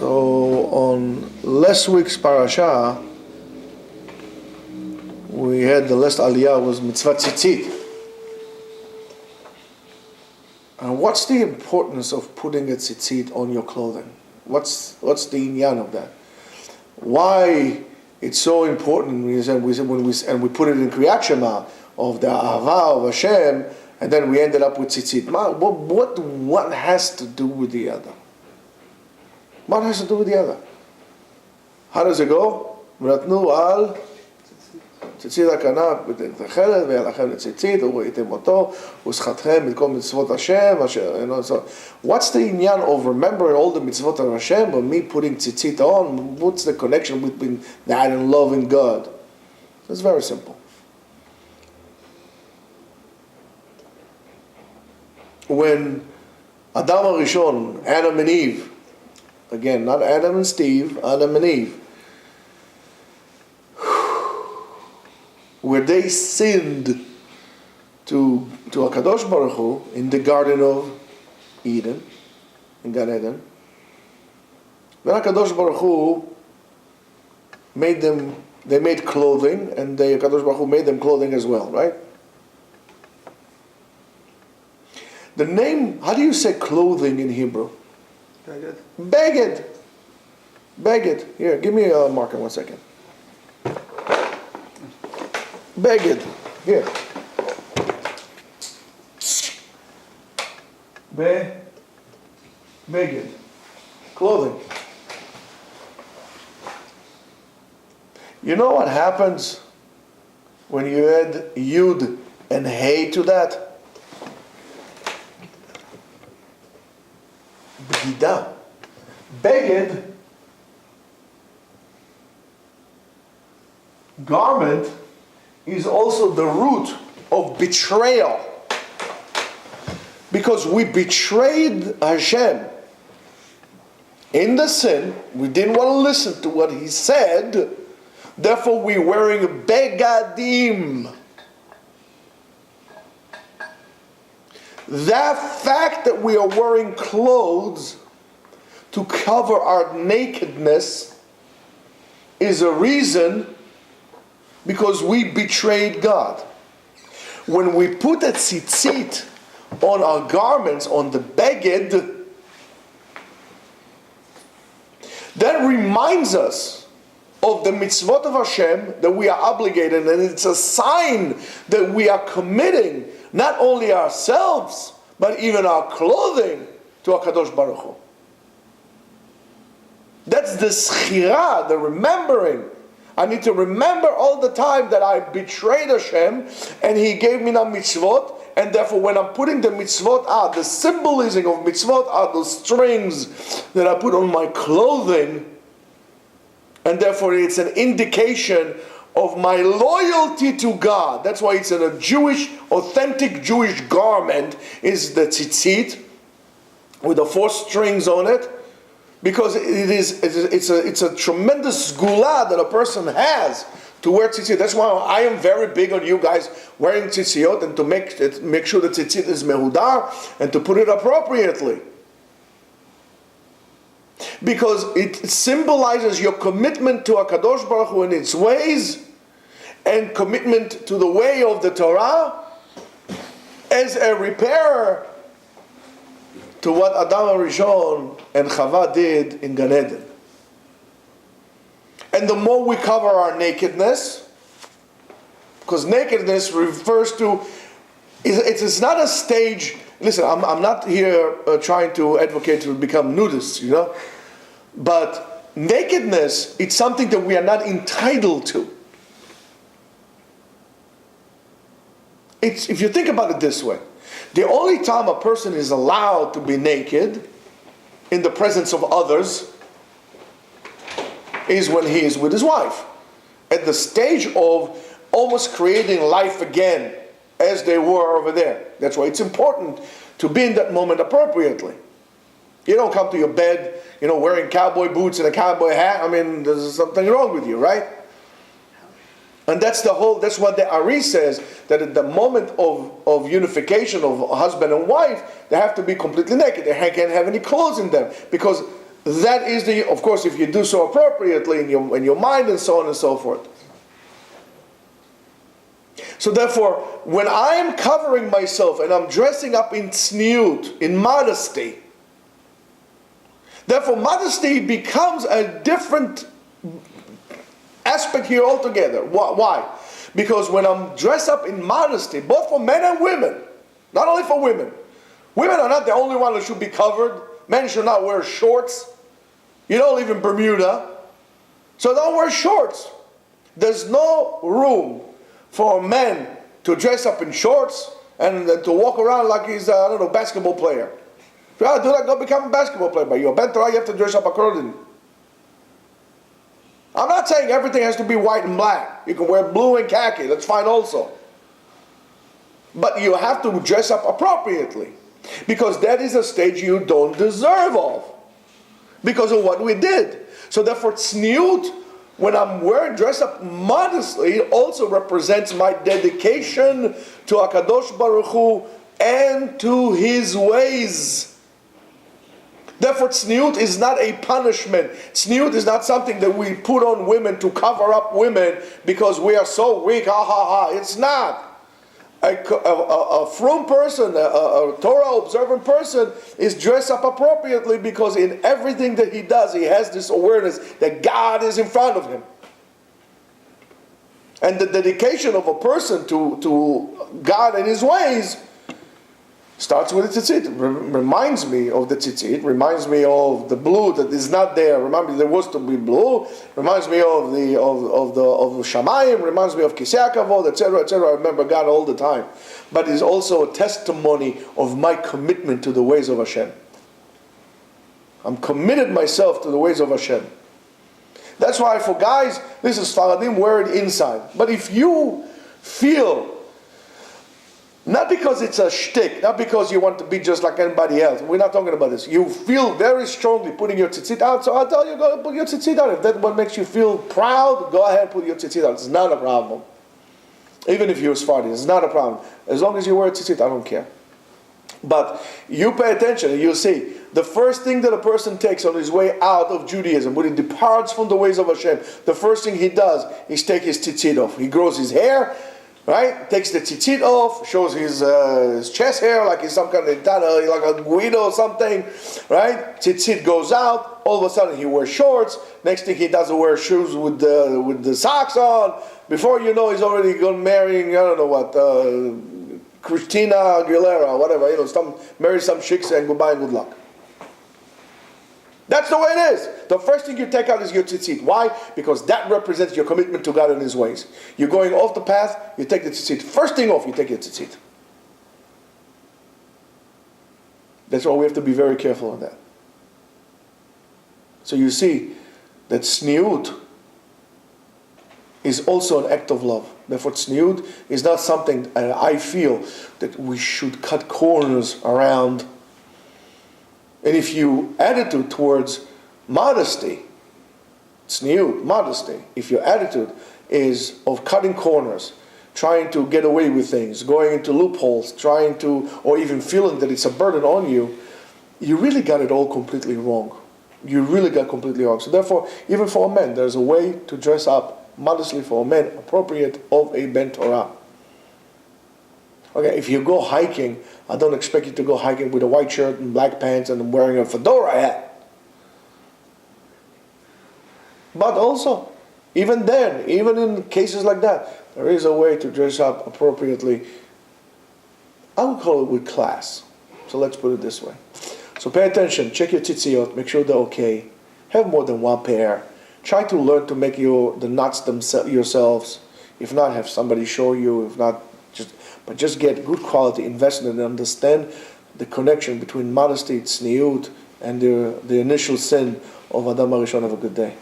So on last week's parasha, we had the last aliyah was mitzvah tzitzit. And what's the importance of putting a tzitzit on your clothing? What's the inyan of that? Why it's so important? We put it in Kriyat Shema of the Ahava of Hashem, and then we ended up with tzitzit. What has to do with the other? What has to do with the other? How does it go? ונתנו על ציצית הכנף בתכלת והיה לכם לציצית וראיתם אותו ושחטכם את כל מצוות השם What's the inyan of remembering all the mitzvot of Hashem but me putting tzitzit on? What's the connection between that and loving God? It's very simple. When Adam HaRishon, Adam and Eve, again, not Adam and Steve, Adam and Eve, where they sinned to HaKadosh Baruch Hu in the Garden of Eden, in Gan Eden, then HaKadosh Baruch Hu they made clothing, and HaKadosh Baruch Hu made them clothing as well, right? The name, how do you say clothing in Hebrew? Beged. Beged. Beged. Here, give me a marker 1 second. Beged. Here. Beged. Clothing. You know what happens when you add Yud and Hey to that? B'gida. Beged, garment, is also the root of betrayal. Because we betrayed Hashem in the sin, we didn't want to listen to what He said, therefore we're wearing begadim. That fact that we are wearing clothes to cover our nakedness is a reason because we betrayed God. When we put a tzitzit on our garments, on the beged, that reminds us of the mitzvot of Hashem that we are obligated, and it's a sign that we are committing not only ourselves, but even our clothing to HaKadosh Baruch Hu. That's the schira, the remembering. I need to remember all the time that I betrayed Hashem, and He gave me the mitzvot, and therefore when I'm putting the mitzvot out, the symbolism of mitzvot are the strings that I put on my clothing, and therefore it's an indication of my loyalty to God. That's why it's in a Jewish, authentic Jewish garment is the tzitzit with the 4 strings on it, because it's a tremendous gula that a person has to wear tzitzit. That's why I am very big on you guys wearing tzitziot and to make sure the tzitzit is mehudar and to put it appropriately. Because it symbolizes your commitment to HaKadosh Baruch Hu in its ways and commitment to the way of the Torah as a repairer to what Adam HaRishon and Chava did in Gan Eden. And the more we cover our nakedness, because nakedness refers to, it's not a stage. Listen, I'm not here trying to advocate to become nudists, but nakedness, it's something that we are not entitled to. If you think about it this way, the only time a person is allowed to be naked in the presence of others is when he is with his wife. At the stage of almost creating life again, as they were over there. That's why it's important to be in that moment appropriately. You don't come to your bed, wearing cowboy boots and a cowboy hat. I mean, there's something wrong with you, right? And that's what the Ari says, that at the moment of unification of husband and wife, they have to be completely naked. They can't have any clothes in them. Because that is of course, if you do so appropriately in your mind and so on and so forth. So therefore, when I am covering myself and I'm dressing up in tzniut, in modesty, therefore modesty becomes a different aspect here altogether. Why? Because when I'm dressed up in modesty, both for men and women, not only for women. Women are not the only one who should be covered. Men should not wear shorts. You don't live in Bermuda, so don't wear shorts. There's no room for men to dress up in shorts and to walk around like he's a basketball player. If you want to do that, go become a basketball player. But you're bent around, you have to dress up accordingly. I'm not saying everything has to be white and black. You can wear blue and khaki, that's fine also. But you have to dress up appropriately, because that is a stage you don't deserve of, because of what we did. So therefore, tzniut, when I'm dressed up modestly, also represents my dedication to HaKadosh Baruch Hu and to His ways. Therefore, tzniut is not a punishment. Tzniut is not something that we put on women to cover up women because we are so weak, ha ha ha. It's not. A frum person, a Torah observant person is dressed up appropriately because in everything that he does, he has this awareness that God is in front of him. And the dedication of a person to God and His ways starts with the tzitzit. Reminds me of the tzitzit, reminds me of the blue that is not there. Remember, there was to be blue. Reminds me of the Shamayim, reminds me of Kisei HaKavod, etc., etc. I remember God all the time. But it's also a testimony of my commitment to the ways of Hashem. I'm committed myself to the ways of Hashem. That's why for guys, this is Faradim, wear it inside. But if you feel, not because it's a shtick, not because you want to be just like anybody else. We're not talking about this. You feel very strongly putting your tzitzit out, so I'll tell you, go put your tzitzit out. If that's what makes you feel proud, go ahead and put your tzitzit out. It's not a problem. Even if you're Sephardi, it's not a problem. As long as you wear tzitzit, I don't care. But you pay attention and you'll see, the first thing that a person takes on his way out of Judaism, when he departs from the ways of Hashem, the first thing he does is take his tzitzit off. He grows his hair, right? Takes the tzitzit off, shows his chest hair like he's some kind of like a Guido or something, right? Tzitzit goes out. All of a sudden he wears shorts. Next thing he doesn't wear shoes with the socks on. Before you know, he's already gone marrying, I don't know what, Christina Aguilera, whatever. Marry some chick saying goodbye and good luck. That's the way it is. The first thing you take out is your tzitzit. Why? Because that represents your commitment to God and His ways. You're going off the path, you take the tzitzit. First thing off, you take your tzitzit. That's why we have to be very careful on that. So you see that tzniut is also an act of love. Therefore, tzniut is not something I feel that we should cut corners around. And if you attitude towards modesty, tzniut, modesty, if your attitude is of cutting corners, trying to get away with things, going into loopholes, or even feeling that it's a burden on you, you really got it all completely wrong. You really got completely wrong. So therefore, even for a man, there's a way to dress up modestly for a man, appropriate of a Ben Torah. Okay, if you go hiking, I don't expect you to go hiking with a white shirt and black pants and wearing a fedora hat. But also, even then, even in cases like that, there is a way to dress up appropriately. I would call it with class. So let's put it this way. So pay attention, check your tzitziot, make sure they're okay. Have more than one pair. Try to learn to make the knots yourselves. If not, have somebody show you. If not, just get good quality, invest in it, and understand the connection between modesty, tzniut, and the initial sin of Adam HaRishon. Have a good day.